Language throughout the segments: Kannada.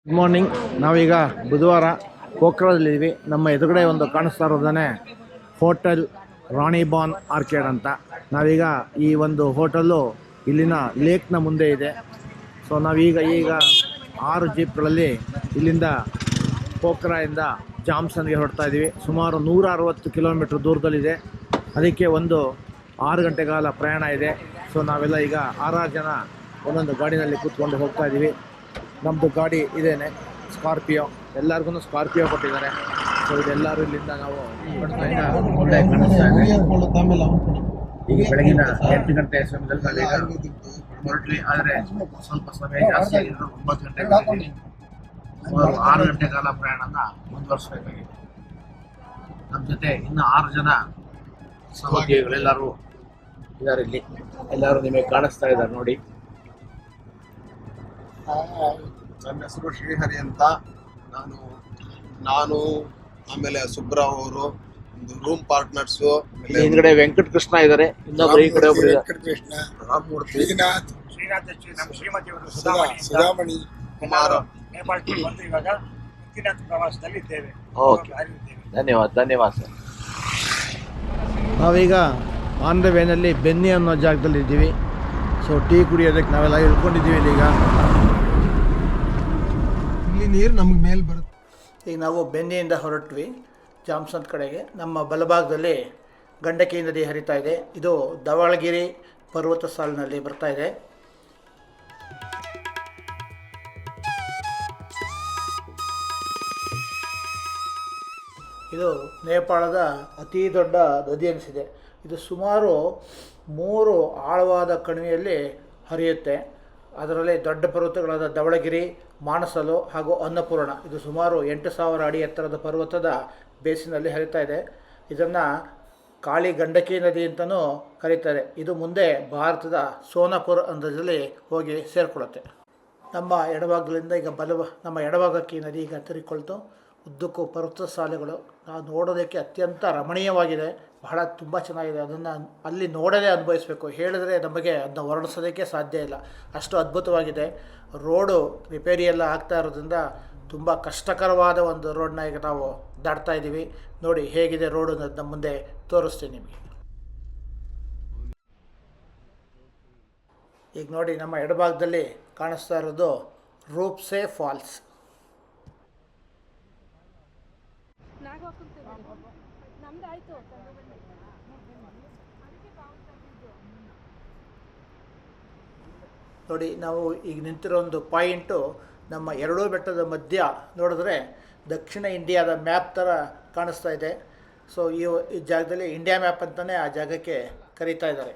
Good morning. ನಾವೀಗ ಬುಧವಾರ ಪೋಖ್ರಾದಲ್ಲಿದ್ದೀವಿ. ನಮ್ಮ ಎದುರುಗಡೆ ಒಂದು ಕಾಣಿಸ್ತಾ ಇರೋದೇ ಹೋಟೆಲ್ ರಾಣಿಬಾನ್ ಆರ್ಕೇಡ್ ಅಂತ. ನಾವೀಗ ಈ ಒಂದು ಹೋಟೆಲ್ಲು ಇಲ್ಲಿನ ಲೇಕ್ನ ಮುಂದೆ ಇದೆ. ಸೊ ನಾವೀಗ 6 ಜೀಪ್ಗಳಲ್ಲಿ ಇಲ್ಲಿಂದ ಪೋಖ್ರಾದಿಂದ ಜಾಮ್ಸನ್ಗೆ ಹೊರಡ್ತಾ ಇದ್ದೀವಿ. ಸುಮಾರು 160 ಕಿಲೋಮೀಟ್ರ್ ದೂರದಲ್ಲಿದೆ. ಅದಕ್ಕೆ ಒಂದು 6 ಗಂಟೆ ಕಾಲ ಪ್ರಯಾಣ ಇದೆ. ಸೊ ನಾವೆಲ್ಲ ಈಗ 6 ಜನ ಒಂದೊಂದು ಗಾಡಿನಲ್ಲಿ ಕೂತ್ಕೊಂಡು ಹೋಗ್ತಾ ಇದ್ದೀವಿ. ನಮ್ಮದು ಗಾಡಿ ಇದೇನೆ, ಸ್ಕಾರ್ಪಿಯೋ. ಎಲ್ಲರಿಗೂ ಸ್ಕಾರ್ಪಿಯೋ ಕೊಟ್ಟಿದ್ದಾರೆ. ಸೊ ಇದೆಲ್ಲರೂ ಇಲ್ಲಿಂದ ನಾವು ಒಳ್ಳೆ ಕಾಣಿಸ್ತಾ ಇದೆ. ಈಗ ಬೆಳಗಿನ 8 ಗಂಟೆ ಸಮಯದಲ್ಲಿ ನಾವೀಗ ಹೊರಟ್ವಿ. ಆದರೆ ಸ್ವಲ್ಪ ಸಮಯ ಜಾಸ್ತಿ ಆಗಿದ್ರು, 9 ಗಂಟೆ ಬಂದಿದ್ದೀವಿ. ಸುಮಾರು 6 ಗಂಟೆ ಕಾಲ ಪ್ರಯಾಣನ ಮುಂದುವರಿಸಬೇಕಾಗಿದೆ. ನಮ್ಮ ಜೊತೆ ಇನ್ನು 6 ಜನ ಸಹೋದ್ಯೋಗಿಗಳೆಲ್ಲರೂ ಇದ್ದಾರೆ ಇಲ್ಲಿ. ಎಲ್ಲರೂ ನಿಮಗೆ ಕಾಣಿಸ್ತಾ ಇದ್ದಾರೆ ನೋಡಿ. ನನ್ನ ಹೆಸರು ಶ್ರೀಹರಿ ಅಂತ. ನಾನು ಆಮೇಲೆ ಸುಬ್ರಾವ್ ಅವರು ಒಂದು ರೂಮ್ ಪಾರ್ಟ್ನರ್ಸು. ಹಿಂದ್ಗಡೆ ವೆಂಕಟ ಕೃಷ್ಣ ಇದ್ದಾರೆ, ಇನ್ನೊಬ್ರು ಈ ಕಡೆ ಒಬ್ರು ಕೃಷ್ಣ, ರಾಮಮೂರ್ತಿ, ಶ್ರೀನಾಥ್ ನಮ್ಮ ಶ್ರೀಮತಿಯವರು ಸುಧಾಮಣಿ, ಕುಮಾರ. ನೇಪಾಳ ಬಂದು ಇವಾಗ ಮುಕ್ತಿನಾಥ್ ಪ್ರವಾಸದಲ್ಲಿ ಇದ್ದೇವೆ. ಓಕೆ, ಧನ್ಯವಾದ ಸರ್. ನಾವೀಗ ಆನ್ ದ ವೇನಲ್ಲಿ ಬೆನ್ನಿ ಅನ್ನೋ ಜಾಗದಲ್ಲಿ ಇದ್ದೀವಿ. ಸೊ ಟೀ ಕುಡಿಯೋದಕ್ಕೆ ನಾವೆಲ್ಲ ಇಳ್ಕೊಂಡಿದ್ದೀವಿ ಈಗ. ಇಲ್ಲಿ ನೀರು ನಮ್ಗೆ ಮೇಲೆ ಬರುತ್ತೆ. ಈಗ ನಾವು ಬೆನ್ನಿಯಿಂದ ಹೊರಟ್ವಿ ಜಾಮ್ಸನ್ ಕಡೆಗೆ. ನಮ್ಮ ಬಲಭಾಗದಲ್ಲಿ ಗಂಡಕಿ ನದಿ ಹರಿತಾ ಇದೆ. ಇದು ಧವಳಗಿರಿ ಪರ್ವತ ಸಾಲಿನಲ್ಲಿ ಬರ್ತಾ ಇದೆ. ಇದು ನೇಪಾಳದ ಅತಿ ದೊಡ್ಡ ನದಿ ಅನಿಸಿದೆ. ಇದು ಸುಮಾರು 3 ಆಳವಾದ ಕಣಿವೆಯಲ್ಲಿ ಹರಿಯುತ್ತೆ. ಅದರಲ್ಲಿ ದೊಡ್ಡ ಪರ್ವತಗಳಾದ ಧವಳಗಿರಿ, ಮಾನಸಲು ಹಾಗೂ ಅನ್ನಪೂರ್ಣ, ಇದು ಸುಮಾರು 8,000 ಅಡಿ ಎತ್ತರದ ಪರ್ವತದ ಬೇಸಿನಲ್ಲಿ ಹರಿತಾ ಇದೆ. ಇದನ್ನು ಕಾಳಿ ಗಂಡಕಿ ನದಿ ಅಂತಲೂ ಕರೀತಾರೆ. ಇದು ಮುಂದೆ ಭಾರತದ ಸೋನಾಪುರ ಅಂದಾಜಲ್ಲಿ ಹೋಗಿ ಸೇರಿಕೊಳ್ಳುತ್ತೆ. ನಮ್ಮ ಎಡಭಾಗದಿಂದ ಈಗ ನಮ್ಮ ಎಡಭಾಗಕ್ಕೆ ನದಿ ಈಗ ತಿರುಗಿಕೊಳ್ತು. ಉದ್ದಕ್ಕೂ ಪರ್ವತ ಸಾಲೆಗಳು ನಾವು ನೋಡೋದಕ್ಕೆ ಅತ್ಯಂತ ರಮಣೀಯವಾಗಿದೆ. ಬಹಳ ತುಂಬ ಚೆನ್ನಾಗಿದೆ. ಅದನ್ನು ಅಲ್ಲಿ ನೋಡದೇ ಅನುಭವಿಸಬೇಕು. ಹೇಳಿದ್ರೆ ನಮಗೆ ಅದನ್ನ ವರ್ಣಿಸೋದಕ್ಕೆ ಸಾಧ್ಯ ಇಲ್ಲ, ಅಷ್ಟು ಅದ್ಭುತವಾಗಿದೆ. ರೋಡು ರಿಪೇರಿ ಎಲ್ಲ ಆಗ್ತಾ ಇರೋದ್ರಿಂದ ತುಂಬ ಕಷ್ಟಕರವಾದ ಒಂದು ರೋಡನ್ನ ಈಗ ನಾವು ದಾಟ್ತಾ ಇದ್ದೀವಿ. ನೋಡಿ ಹೇಗಿದೆ ರೋಡು ನಮ್ಮ ಮುಂದೆ ತೋರಿಸ್ತೀನಿ ನಿಮಗೆ. ಈಗ ನೋಡಿ ನಮ್ಮ ಎಡಭಾಗದಲ್ಲಿ ಕಾಣಿಸ್ತಾ ಇರೋದು ರೂಪ್ಸೆ ಫಾಲ್ಸ್. ನೋಡಿ ನಾವು ಈಗ ನಿಂತಿರೋ ಒಂದು ಪಾಯಿಂಟು ನಮ್ಮ ಎರಡೂ ಬೆಟ್ಟದ ಮಧ್ಯ ನೋಡಿದ್ರೆ ದಕ್ಷಿಣ ಇಂಡಿಯಾದ ಮ್ಯಾಪ್ ಥರ ಕಾಣಿಸ್ತಾ ಇದೆ. ಸೊ ಈ ಜಾಗದಲ್ಲಿ ಇಂಡಿಯಾ ಮ್ಯಾಪ್ ಅಂತಲೇ ಆ ಜಾಗಕ್ಕೆ ಕರೀತಾ ಇದ್ದಾರೆ.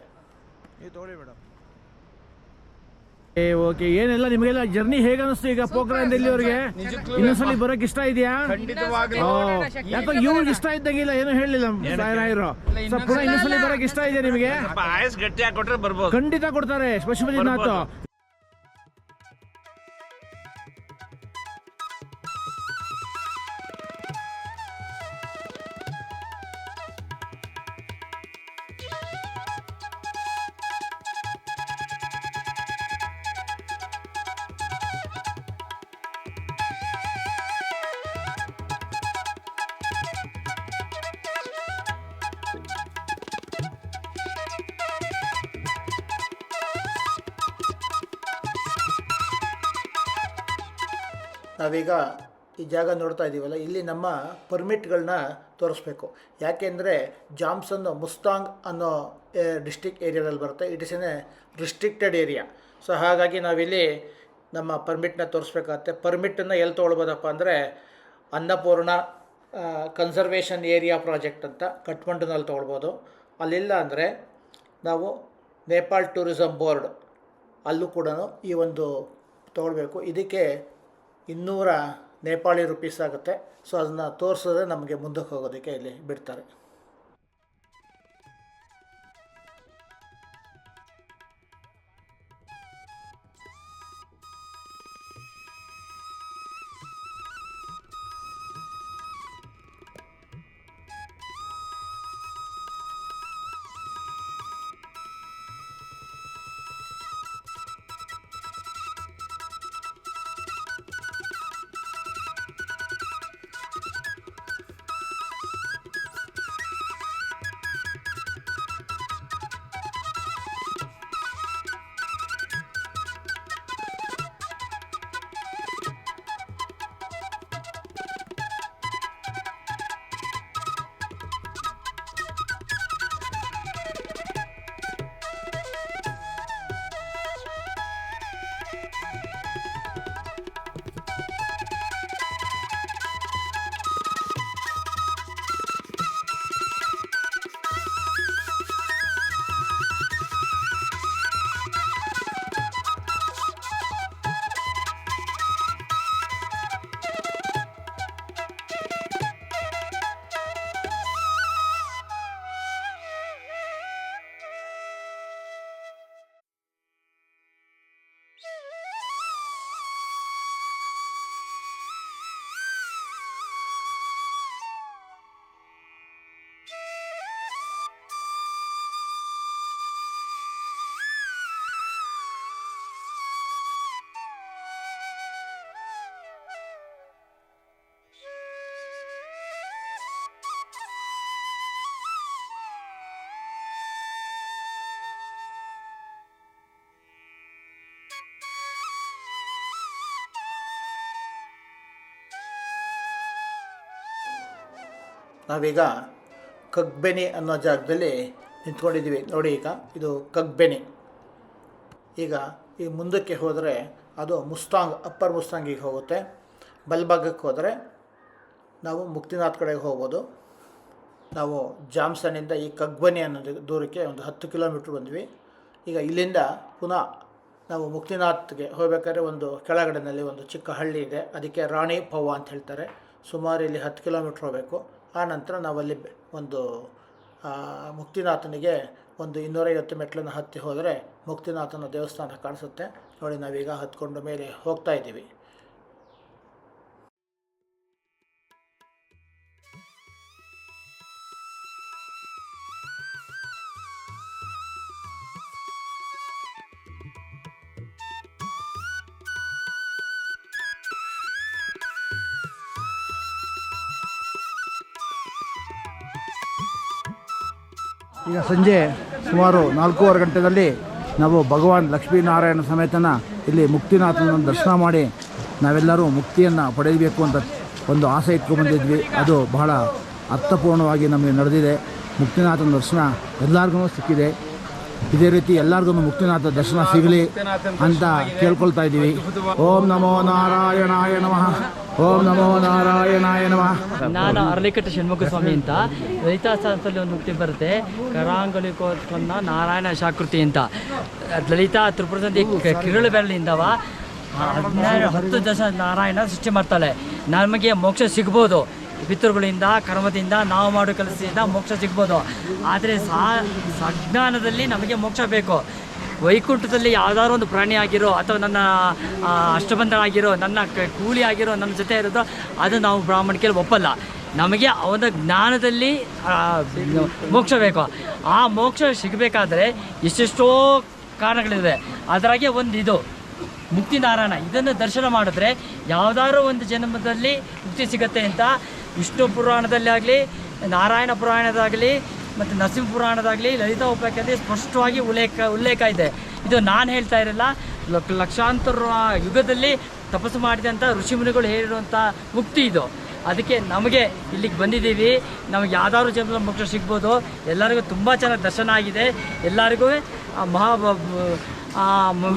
ಓಕೆ, ಏನೆಲ್ಲ ನಿಮಗೆಲ್ಲ ಜರ್ನಿ ಹೇಗೆ ಅನಿಸ್ತು ಈಗ ಪೋಖ್ರಾದಿಂದ ಇಲ್ಲಿವರೆಗೆ? ಇನ್ನೊಂದ್ಸಲಿ ಬರೋಕೆ ಇಷ್ಟ ಇದೆಯಾ? ಯಾಕೋ ಇವ್ರಿಗೆ ಇಷ್ಟ ಇದ್ದಂಗಿಲ್ಲ, ಏನು ಹೇಳಿಲ್ಲ ರಾಯರು. ಸೊ ಪುನಃ ಇನ್ನೊಂದ್ಸಲಿ ಬರೋಕೆ ಇಷ್ಟ ಇದೆಯಾ ನಿಮಗೆ? ಖಂಡಿತ ಕೊಡ್ತಾರೆ ಪಶುಪತಿನಾಥ್. ನಾವೀಗ ಈ ಜಾಗ ನೋಡ್ತಾ ಇದ್ದೀವಲ್ಲ, ಇಲ್ಲಿ ನಮ್ಮ ಪರ್ಮಿಟ್ಗಳನ್ನ ತೋರಿಸ್ಬೇಕು. ಯಾಕೆಂದರೆ ಜಾಮ್ಸನ್ ಮುಸ್ತಾಂಗ್ ಅನ್ನೋ ಡಿಸ್ಟಿಕ್ ಏರಿಯಾದಲ್ಲಿ ಬರುತ್ತೆ. It is N restricted area. So ಹಾಗಾಗಿ ನಾವಿಲ್ಲಿ ನಮ್ಮ ಪರ್ಮಿಟ್ನ ತೋರಿಸ್ಬೇಕಾಗತ್ತೆ. ಪರ್ಮಿಟನ್ನು ಎಲ್ಲಿ ತೊಗೊಳ್ಬೋದಪ್ಪ ಅಂದರೆ ಅನ್ನಪೂರ್ಣ ಕನ್ಸರ್ವೇಷನ್ ಏರಿಯಾ ಪ್ರಾಜೆಕ್ಟ್ ಅಂತ ಕಠ್ಮಂಡುನಲ್ಲಿ ತೊಗೊಳ್ಬೋದು. ಅಲ್ಲಿಲ್ಲ ಅಂದರೆ ನಾವು ನೇಪಾಳ್ ಟೂರಿಸಮ್ ಬೋರ್ಡ್ ಅಲ್ಲೂ ಕೂಡ ಈ ಒಂದು ತೊಗೊಳ್ಬೇಕು. ಇದಕ್ಕೆ 200 ನೇಪಾಳಿ ರುಪೀಸ್ ಆಗುತ್ತೆ. ಸೊ ಅದನ್ನು ತೋರಿಸಿದ್ರೆ ನಮಗೆ ಮುಂದಕ್ಕೆ ಹೋಗೋದಕ್ಕೆ ಇಲ್ಲಿ ಬಿಡ್ತಾರೆ. ನಾವೀಗ ಕಗ್ಬೆನಿ ಅನ್ನೋ ಜಾಗದಲ್ಲಿ ನಿಂತ್ಕೊಂಡಿದ್ದೀವಿ ನೋಡಿ. ಈಗ ಇದು ಕಗ್ಬೆನಿ. ಈಗ ಈ ಮುಂದಕ್ಕೆ ಹೋದರೆ ಅದು ಮುಸ್ತಾಂಗ್, ಅಪ್ಪರ್ ಮುಸ್ತಾಂಗಿಗೆ ಹೋಗುತ್ತೆ. ಬಲ್ಭಾಗಕ್ಕೆ ಹೋದರೆ ನಾವು ಮುಕ್ತಿನಾಥ್ ಕಡೆಗೆ ಹೋಗ್ಬೋದು. ನಾವು ಜಾಮ್ಸನ್ನಿಂದ ಈ ಕಗ್ಬನಿ ಅನ್ನೋ ದೂರಕ್ಕೆ ಒಂದು 10 ಕಿಲೋಮೀಟ್ರ್ ಬಂದ್ವಿ. ಈಗ ಇಲ್ಲಿಂದ ಪುನಃ ನಾವು ಮುಕ್ತಿನಾಥ್ಗೆ ಹೋಗ್ಬೇಕಾದ್ರೆ ಒಂದು ಕೆಳಗಡೆನಲ್ಲಿ ಒಂದು ಚಿಕ್ಕ ಹಳ್ಳಿ ಇದೆ, ಅದಕ್ಕೆ ರಾಣಿ ಪವ್ವ ಅಂತ ಹೇಳ್ತಾರೆ. ಸುಮಾರು ಇಲ್ಲಿ 10 ಕಿಲೋಮೀಟ್ರ್ ಹೋಗಬೇಕು. ಆ ನಂತರ ನಾವಲ್ಲಿ ಒಂದು ಮುಕ್ತಿನಾಥನಿಗೆ ಒಂದು 250 ಮೆಟ್ಲನ್ನು ಹತ್ತಿ ಹೋದರೆ ಮುಕ್ತಿನಾಥನ ದೇವಸ್ಥಾನ ಕಾಣಿಸುತ್ತೆ ನೋಡಿ. ನಾವೀಗ ಹತ್ಕೊಂಡು ಮೇಲೆ ಹೋಗ್ತಾ ಇದ್ದೀವಿ. ಈಗ ಸಂಜೆ ಸುಮಾರು 4:15 ಗಂಟೆಯಲ್ಲಿ ನಾವು ಭಗವಾನ್ ಲಕ್ಷ್ಮೀನಾರಾಯಣ ಸಮೇತನ ಇಲ್ಲಿ ಮುಕ್ತಿನಾಥನ ದರ್ಶನ ಮಾಡಿ ನಾವೆಲ್ಲರೂ ಮುಕ್ತಿಯನ್ನು ಪಡೆಯಬೇಕು ಅಂತ ಒಂದು ಆಸೆ ಇಟ್ಕೊಂಡ್ಬಂದಿದ್ವಿ. ಅದು ಬಹಳ ಅರ್ಥಪೂರ್ಣವಾಗಿ ನಮಗೆ ನಡೆದಿದೆ. ಮುಕ್ತಿನಾಥನ ದರ್ಶನ ಎಲ್ಲರಿಗೂ ಸಿಕ್ಕಿದೆ. ಇದೇ ರೀತಿ ಎಲ್ಲರಿಗೂ ಮುಕ್ತಿನಾಥ ದರ್ಶನ ಸಿಗಲಿ ಅಂತ ಕೇಳ್ಕೊಳ್ತಾ ಇದ್ದೀವಿ. ಓಂ ನಮೋ ನಾರಾಯಣಾಯ ನಮಃ. ಓಂ ನಮೋ ನಾರಾಯಣಾಯ ನಮಃ. ನಾನು ಅರಳಿಕಟ್ಟೆ ಷಣ್ಮುಖ ಸ್ವಾಮಿ ಅಂತ. ಲಲಿತಾ ಸಹಸ್ರದಲ್ಲಿ ಒಂದು ಮುಕ್ತಿ ಬರುತ್ತೆ, ಕರಾಂಗುಲಿಕೋತ್ಪನ್ನ ನಾರಾಯಣ ಶಾಕೃತಿ ಅಂತ. ಲಲಿತಾ ತ್ರಿಪುರದಲ್ಲಿ ಕಿರುಳು ಬೆರಳಿಂದವ 10 ದಶ ನಾರಾಯಣ ಸೃಷ್ಟಿ ಮಾಡ್ತಾಳೆ. ನಮಗೆ ಮೋಕ್ಷ ಸಿಗ್ಬೋದು, ಪಿತೃಗಳಿಂದ ಕರ್ಮದಿಂದ ನಾವು ಮಾಡೋ ಕೆಲಸದಿಂದ ಮೋಕ್ಷ ಸಿಗ್ಬೋದು. ಆದರೆ ಸಜ್ಞಾನದಲ್ಲಿ ನಮಗೆ ಮೋಕ್ಷ ಬೇಕು. ವೈಕುಂಠದಲ್ಲಿ ಯಾವುದಾದ್ರು ಒಂದು ಪ್ರಾಣಿ ಆಗಿರೋ ಅಥವಾ ನನ್ನ ಅಷ್ಟಬಂಧ ಆಗಿರೋ, ನನ್ನ ಕೂಲಿ ಆಗಿರೋ, ನನ್ನ ಜೊತೆ ಇರೋದು, ಅದು ನಾವು ಬ್ರಾಹ್ಮಣಿಕೆಯಲ್ಲಿ ಒಪ್ಪಲ್ಲ. ನಮಗೆ ಅವನ ಜ್ಞಾನದಲ್ಲಿ ಮೋಕ್ಷ ಬೇಕು. ಆ ಮೋಕ್ಷ ಸಿಗಬೇಕಾದ್ರೆ ಎಷ್ಟೆಷ್ಟೋ ಕಾರಣಗಳಿವೆ. ಅದರಾಗೆ ಒಂದು ಇದು ಮುಕ್ತಿನಾರಾಯಣ. ಇದನ್ನು ದರ್ಶನ ಮಾಡಿದ್ರೆ ಯಾವುದಾದ್ರೂ ಒಂದು ಜನ್ಮದಲ್ಲಿ ಮುಕ್ತಿ ಸಿಗುತ್ತೆ ಅಂತ ವಿಷ್ಣು ಪುರಾಣದಲ್ಲಿ ಆಗಲಿ, ನಾರಾಯಣ ಪುರಾಣದಾಗಲಿ, ಮತ್ತು ನರಸಿಂಹ ಪುರಾಣದಾಗಲಿ, ಲಲಿತಾ ಉಪಾಖ್ಯಾನದಲ್ಲಿ ಸ್ಪಷ್ಟವಾಗಿ ಉಲ್ಲೇಖ ಇದೆ. ಇದು ನಾನು ಹೇಳ್ತಾ ಇರಲ್ಲ, ಲಕ್ಷಾಂತರ ಯುಗದಲ್ಲಿ ತಪಸ್ಸು ಮಾಡಿದಂಥ ಋಷಿಮುನಿಗಳು ಹೇಳಿರುವಂಥ ಮುಕ್ತಿ ಇದು. ಅದಕ್ಕೆ ನಮಗೆ ಇಲ್ಲಿಗೆ ಬಂದಿದ್ದೀವಿ. ನಮಗೆ ಯಾವ್ದಾದ್ರು ಜನ್ಮದ ಮೋಕ್ಷ ಸಿಗ್ಬೋದು. ಎಲ್ಲರಿಗೂ ತುಂಬ ಚೆನ್ನಾಗಿ ದರ್ಶನ ಆಗಿದೆ. ಎಲ್ಲರಿಗೂ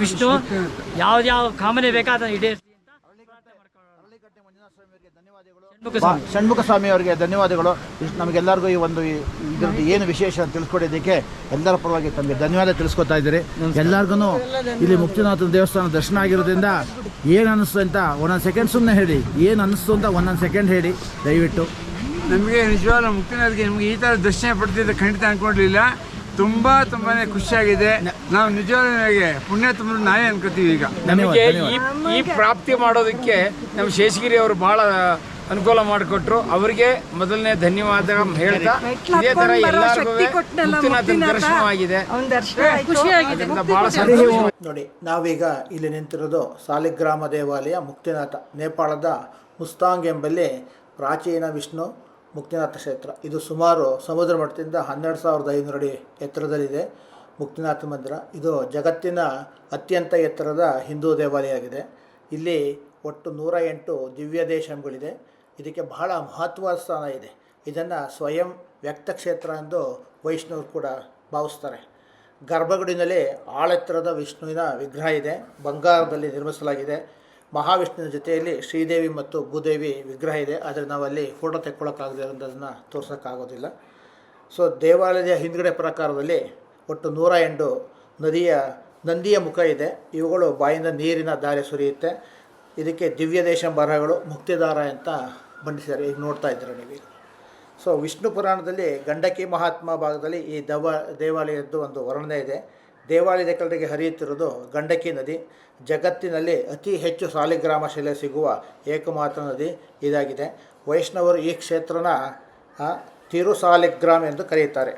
ವಿಷ್ಣು ಯಾವ್ದ್ಯಾವ ಕಾಮನೆ ಬೇಕಾ ಅದನ್ನು ಈಡೇರಿಸಿ ಅಂತ ಷಣ್ಮುಖ ಸ್ವಾಮಿ ಅವರಿಗೆ ಧನ್ಯವಾದಗಳು. ನಮಗೆಲ್ಲರಿಗೂ ಈ ಒಂದು ಇದ್ರದ್ದು ಏನು ವಿಶೇಷ ಅಂತ ತಿಳಿಸ್ಕೊಡೋದಕ್ಕೆ ಎಲ್ಲರ ಪರವಾಗಿ ತಮಗೆ ಧನ್ಯವಾದ ತಿಳಿಸ್ಕೊತಾ ಇದ್ದೀರಿ. ಎಲ್ಲರಿಗೂ ಇಲ್ಲಿ ಮುಕ್ತಿನಾಥನ ದೇವಸ್ಥಾನ ದರ್ಶನ ಆಗಿರೋದ್ರಿಂದ ಏನು ಅನ್ನಿಸ್ತು ಅಂತ ಒಂದೊಂದು ಸೆಕೆಂಡ್ ಸುಮ್ಮನೆ ಹೇಳಿ, ಏನು ಅನ್ನಿಸ್ತು ಅಂತ ಒಂದೊಂದು ಸೆಕೆಂಡ್ ಹೇಳಿ ದಯವಿಟ್ಟು. ನಮಗೆ ನಿಜವಾದ ಮುಕ್ತಿನಾಥ್ಗೆ ನಮಗೆ ಈ ಥರ ದರ್ಶನ ಪಡ್ತಿದ್ದೆ ಖಂಡಿತ ಅಂದ್ಕೊಂಡಿರಲಿಲ್ಲ. ತುಂಬಾ ಖುಷಿಯಾಗಿದೆ. ನಾವು ನಿಜವಾಗಿ ಪುಣ್ಯ ತುಂಬ ನಾವೇ ಅನ್ಕೋತೀವಿ. ಈಗ ನಮಗೆ ಈ ಪ್ರಾಪ್ತಿ ಮಾಡೋದಕ್ಕೆ ನಮ್ಮ ಶೇಷಗಿರಿ ಅವರು ಬಹಳ ಅನುಕೂಲ ಮಾಡಿಕೊಟ್ರು. ಅವರಿಗೆ ಮೊದಲನೇ ಧನ್ಯವಾದ ಹೇಳ್ತಾ, ಇದೇ ತರ ಎಲ್ಲರಿಗೂ ಮುಕ್ತಿನಾಥನ ದರ್ಶನವಾಗಿದೆ. ಬಹಳ ಸಂತೋಷ. ನೋಡಿ, ನಾವೀಗ ಇಲ್ಲಿ ನಿಂತಿರೋದು ಸಾಲಿಗ್ರಾಮ ದೇವಾಲಯ ಮುಕ್ತಿನಾಥ, ನೇಪಾಳದ ಮುಸ್ತಾಂಗ್ ಎಂಬಲ್ಲಿ ಪ್ರಾಚೀನ ವಿಷ್ಣು ಮುಕ್ತಿನಾಥ ಕ್ಷೇತ್ರ. ಇದು ಸುಮಾರು ಸಮುದ್ರ ಮಟ್ಟದಿಂದ 12,500 ಅಡಿ ಎತ್ತರದಲ್ಲಿದೆ. ಮುಕ್ತಿನಾಥ ಮಂದಿರ ಇದು ಜಗತ್ತಿನ ಅತ್ಯಂತ ಎತ್ತರದ ಹಿಂದೂ ದೇವಾಲಯ ಆಗಿದೆ. ಇಲ್ಲಿ ಒಟ್ಟು 108 ದಿವ್ಯ ದೇಶಗಳಿದೆ. ಇದಕ್ಕೆ ಬಹಳ ಮಹತ್ವದ ಸ್ಥಾನ ಇದೆ. ಇದನ್ನು ಸ್ವಯಂ ವ್ಯಕ್ತ ಕ್ಷೇತ್ರ ಎಂದು ವೈಷ್ಣವರು ಕೂಡ ಭಾವಿಸ್ತಾರೆ. ಗರ್ಭಗುಡಿನಲ್ಲಿ ಆಳೆತ್ತರದ ವಿಷ್ಣುವಿನ ವಿಗ್ರಹ ಇದೆ, ಬಂಗಾರದಲ್ಲಿ ನಿರ್ಮಿಸಲಾಗಿದೆ. ಮಹಾವಿಷ್ಣುವಿನ ಜೊತೆಯಲ್ಲಿ ಶ್ರೀದೇವಿ ಮತ್ತು ಭೂದೇವಿ ವಿಗ್ರಹ ಇದೆ. ಆದರೆ ನಾವಲ್ಲಿ ಫೋಟೋ ತೆಕ್ಕೊಳ್ಳೋಕ್ಕಾಗದೆ ಅದನ್ನು ತೋರ್ಸೋಕ್ಕಾಗೋದಿಲ್ಲ. ಸೊ ದೇವಾಲಯದ ಹಿಂದ್ಗಡೆ ಪ್ರಕಾರದಲ್ಲಿ ಒಟ್ಟು 108 ನಂದಿಯ ಮುಖ ಇದೆ. ಇವುಗಳು ಬಾಯಿಂದ ನೀರಿನ ಧಾರೆ ಸುರಿಯುತ್ತೆ. ಇದಕ್ಕೆ ದಿವ್ಯ ದೇಶ ಬರಹಗಳು ಮುಕ್ತಿದಾರ ಅಂತ ಬಣ್ಣಿಸಿದ್ದಾರೆ. ಈಗ ನೋಡ್ತಾ ಇದ್ದೀರ ನೀವೀಗ. ಸೊ ವಿಷ್ಣು ಪುರಾಣದಲ್ಲಿ ಗಂಡಕಿ ಮಹಾತ್ಮ ಭಾಗದಲ್ಲಿ ಈ ದೇವಾಲಯದ್ದು ಒಂದು ವರ್ಣನೆ ಇದೆ. ದೇವಾಲಯದ ಕಡೆಗೆ ಹರಿಯುತ್ತಿರುವುದು ಗಂಡಕಿ ನದಿ. ಜಗತ್ತಿನಲ್ಲಿ ಅತಿ ಹೆಚ್ಚು ಸಾಲಿಗ್ರಾಮ ಶಿಲೆ ಸಿಗುವ ಏಕಮಾತ್ರ ನದಿ ಇದಾಗಿದೆ. ವೈಷ್ಣವರು ಈ ಕ್ಷೇತ್ರನ ತಿರುಸಾಲಿಗ್ರಾಮ್ ಎಂದು ಕರೆಯುತ್ತಾರೆ.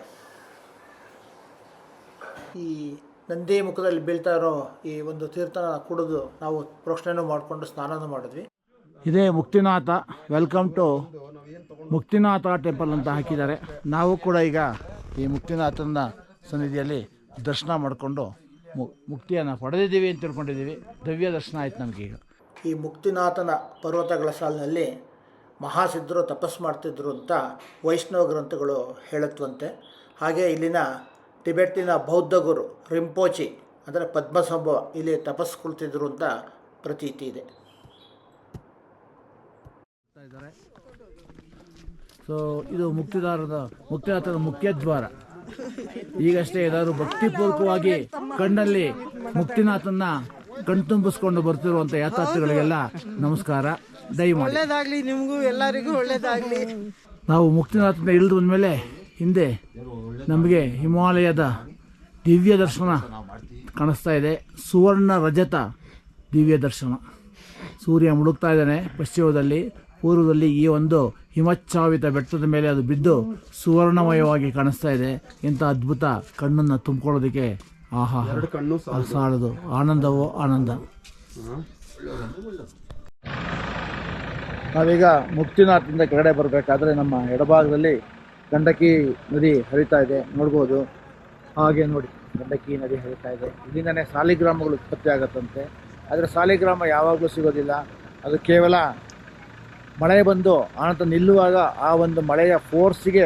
ಈ ನಂದಿ ಮುಖದಲ್ಲಿ ಬೀಳ್ತಾ ಇರೋ ಈ ಒಂದು ತೀರ್ಥನ ಕುಡಿದು ನಾವು ಪ್ರೋಕ್ಷಣೆನೂ ಮಾಡಿಕೊಂಡು ಸ್ನಾನನೂ ಮಾಡಿದ್ವಿ. ಇದೇ Muktinath. Welcome to Muktinath temple ಅಂತ ಹಾಕಿದ್ದಾರೆ. ನಾವು ಕೂಡ ಈಗ ಈ ಮುಕ್ತಿನಾಥನ ಸನ್ನಿಧಿಯಲ್ಲಿ ದರ್ಶನ ಮಾಡಿಕೊಂಡು ಮುಕ್ತಿಯನ್ನು ಪಡೆದಿದ್ದೀವಿ ಅಂತ ತಿಳ್ಕೊಂಡಿದ್ದೀವಿ. ದಿವ್ಯ ದರ್ಶನ ಆಯ್ತು ನಮಗೀಗ. ಈ ಮುಕ್ತಿನಾಥನ ಪರ್ವತಗಳ ಸಾಲಿನಲ್ಲಿ ಮಹಾಸಿದ್ಧರು ತಪಸ್ಸು ಮಾಡ್ತಿದ್ರು ಅಂತ ವೈಷ್ಣವ ಗ್ರಂಥಗಳು ಹೇಳುತ್ತವಂತೆ. ಹಾಗೆ ಇಲ್ಲಿನ ಟಿಬೆಟ್ಟಿನ ಬೌದ್ಧ ಗುರು ರಿಂಪೋಚಿ ಅಂದರೆ ಪದ್ಮಸಂಭವ ಇಲ್ಲಿ ತಪಸ್ಸು ಕುಳಿತಿದ್ರು ಅಂತ ಪ್ರತೀತಿ ಇದೆ. ಸೊ ಇದು ಮುಕ್ತಿನಾಥನ ಮುಖ್ಯ ದ್ವಾರ. ಈಗಷ್ಟೇ ಏನಾದರೂ ಭಕ್ತಿಪೂರ್ವಕವಾಗಿ ಕಣ್ಣಲ್ಲಿ ಮುಕ್ತಿನಾಥನ ಕಣ್ತುಂಬಿಸ್ಕೊಂಡು ಬರ್ತಿರುವಂಥ ಯಾತ್ರಾರ್ಥಿಗಳಿಗೆಲ್ಲ ನಮಸ್ಕಾರ. ದಯಮಾಡಿ ಒಳ್ಳೇದಾಗ್ಲಿ, ನಿಮಗೂ ಎಲ್ಲರಿಗೂ ಒಳ್ಳೇದಾಗ್ಲಿ. ನಾವು ಮುಕ್ತಿನಾಥನ ಇಳಿದು ಬಂದಮೇಲೆ ಹಿಂದೆ ನಮಗೆ ಹಿಮಾಲಯದ ದಿವ್ಯ ದರ್ಶನ ಕಾಣಿಸ್ತಾ ಇದೆ. ಸುವರ್ಣ ರಜತ ದಿವ್ಯ ದರ್ಶನ. ಸೂರ್ಯ ಮುಳುಗ್ತಾ ಇದ್ದಾನೆ ಪಶ್ಚಿಮದಲ್ಲಿ. ಪೂರ್ವದಲ್ಲಿ ಈ ಒಂದು ಹಿಮಚ್ಛಾವಿತ ಬೆಟ್ಟದ ಮೇಲೆ ಅದು ಬಿದ್ದು ಸುವರ್ಣಮಯವಾಗಿ ಕಾಣಿಸ್ತಾ ಇದೆ. ಇಂಥ ಅದ್ಭುತ ಕಣ್ಣನ್ನು ತುಂಬಿಕೊಳ್ಳೋದಕ್ಕೆ ಆಹಾ ಸಾಲದು. ಆನಂದವೋ ಆನಂದ. ನಾವೀಗ ಮುಕ್ತಿನಾಥದಿಂದ ಕೆಳಗಡೆ ಬರಬೇಕಾದ್ರೆ ನಮ್ಮ ಎಡಭಾಗದಲ್ಲಿ ಗಂಡಕಿ ನದಿ ಹರಿತಾ ಇದೆ, ನೋಡ್ಬೋದು. ಹಾಗೆ ನೋಡಿ ಗಂಡಕಿ ನದಿ ಹರಿತಾ ಇದೆ. ಇಲ್ಲಿಂದನೇ ಸಾಲಿಗ್ರಾಮಗಳು ಉತ್ಪತ್ತಿ ಆಗುತ್ತಂತೆ. ಆದರೆ ಸಾಲಿಗ್ರಾಮ ಯಾವಾಗಲೂ ಸಿಗೋದಿಲ್ಲ. ಅದು ಕೇವಲ ಮಳೆ ಬಂದು ಆನಂತರ ನಿಲ್ಲುವಾಗ ಆ ಒಂದು ಮಳೆಯ ಫೋರ್ಸಿಗೆ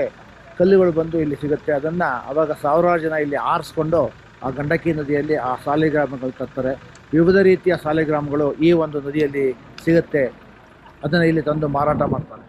ಕಲ್ಲುಗಳು ಬಂದು ಇಲ್ಲಿ ಸಿಗುತ್ತೆ. ಅದನ್ನು ಆವಾಗ ಸಾವಿರಾರು ಜನ ಇಲ್ಲಿ ಆರಿಸ್ಕೊಂಡು ಆ ಗಂಡಕಿ ನದಿಯಲ್ಲಿ ಆ ಸಾಲಿಗ್ರಾಮಗಳು ತರ್ತಾರೆ. ವಿವಿಧ ರೀತಿಯ ಸಾಲಿಗ್ರಾಮಗಳು ಈ ಒಂದು ನದಿಯಲ್ಲಿ ಸಿಗುತ್ತೆ. ಅದನ್ನು ಇಲ್ಲಿ ತಂದು ಮಾರಾಟ ಮಾಡ್ತಾರೆ.